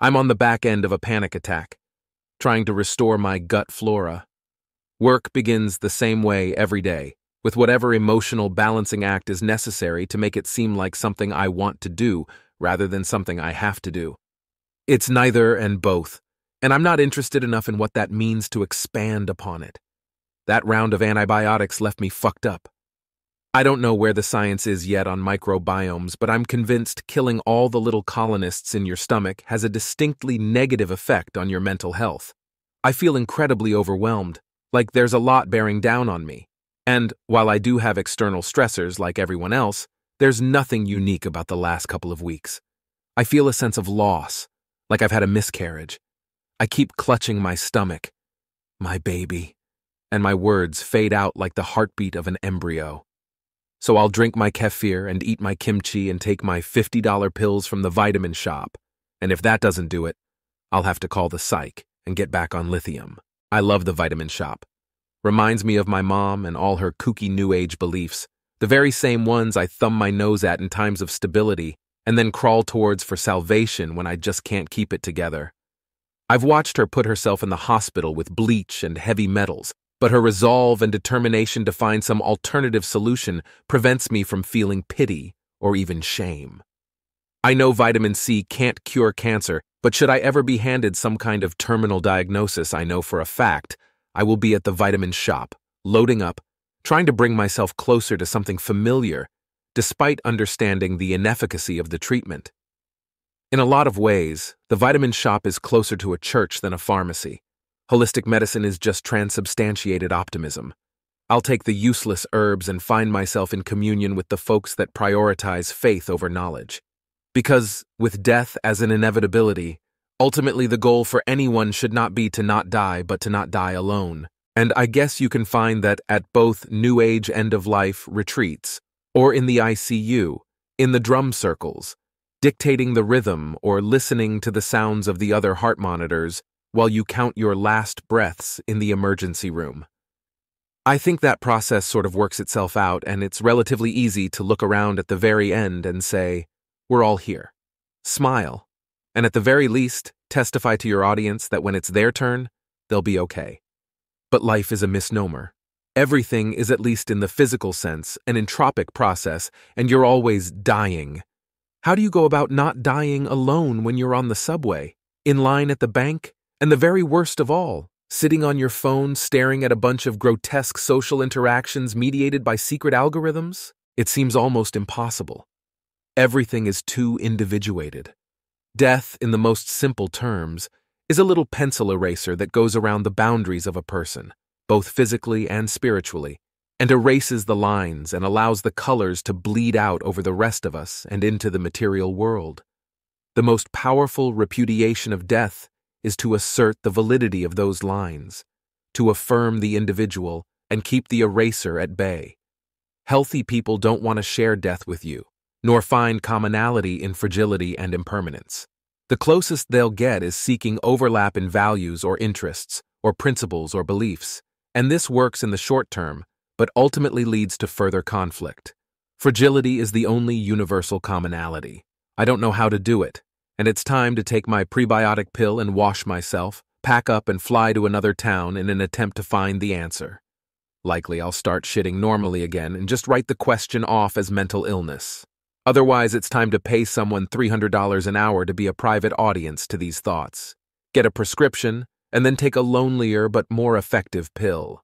I'm on the back end of a panic attack, trying to restore my gut flora. Work begins the same way every day, with whatever emotional balancing act is necessary to make it seem like something I want to do rather than something I have to do. It's neither and both, and I'm not interested enough in what that means to expand upon it. That round of antibiotics left me fucked up. I don't know where the science is yet on microbiomes, but I'm convinced killing all the little colonists in your stomach has a distinctly negative effect on your mental health. I feel incredibly overwhelmed, like there's a lot bearing down on me. And while I do have external stressors like everyone else, there's nothing unique about the last couple of weeks. I feel a sense of loss, like I've had a miscarriage. I keep clutching my stomach, my baby, and my words fade out like the heartbeat of an embryo. So I'll drink my kefir and eat my kimchi and take my $50 pills from the vitamin shop. And if that doesn't do it, I'll have to call the psych and get back on lithium. I love the vitamin shop. Reminds me of my mom and all her kooky new age beliefs, the very same ones I thumb my nose at in times of stability and then crawl towards for salvation when I just can't keep it together. I've watched her put herself in the hospital with bleach and heavy metals, but her resolve and determination to find some alternative solution prevents me from feeling pity or even shame. I know vitamin C can't cure cancer, but should I ever be handed some kind of terminal diagnosis, I know for a fact I will be at the vitamin shop, loading up, trying to bring myself closer to something familiar, despite understanding the inefficacy of the treatment. In a lot of ways, the vitamin shop is closer to a church than a pharmacy. Holistic medicine is just transubstantiated optimism. I'll take the useless herbs and find myself in communion with the folks that prioritize faith over knowledge. Because, with death as an inevitability, ultimately the goal for anyone should not be to not die, but to not die alone. And I guess you can find that at both New Age end-of-life retreats, or in the ICU, in the drum circles, dictating the rhythm or listening to the sounds of the other heart monitors while you count your last breaths in the emergency room. I think that process sort of works itself out, and it's relatively easy to look around at the very end and say, we're all here. Smile, and at the very least, testify to your audience that when it's their turn, they'll be okay. But life is a misnomer. Everything is, at least in the physical sense, an entropic process, and you're always dying. How do you go about not dying alone when you're on the subway, in line at the bank, and the very worst of all, sitting on your phone staring at a bunch of grotesque social interactions mediated by secret algorithms? It seems almost impossible. Everything is too individuated. Death, in the most simple terms, is a little pencil eraser that goes around the boundaries of a person, both physically and spiritually, and erases the lines and allows the colors to bleed out over the rest of us and into the material world. The most powerful repudiation of death is to assert the validity of those lines, to affirm the individual and keep the eraser at bay. Healthy people don't want to share death with you, nor find commonality in fragility and impermanence. The closest they'll get is seeking overlap in values or interests, or principles or beliefs, and this works in the short term, but ultimately leads to further conflict. Fragility is the only universal commonality. I don't know how to do it, and it's time to take my prebiotic pill and wash myself, pack up and fly to another town in an attempt to find the answer. Likely I'll start shitting normally again and just write the question off as mental illness. Otherwise, it's time to pay someone $300 an hour to be a private audience to these thoughts, get a prescription, and then take a lonelier but more effective pill.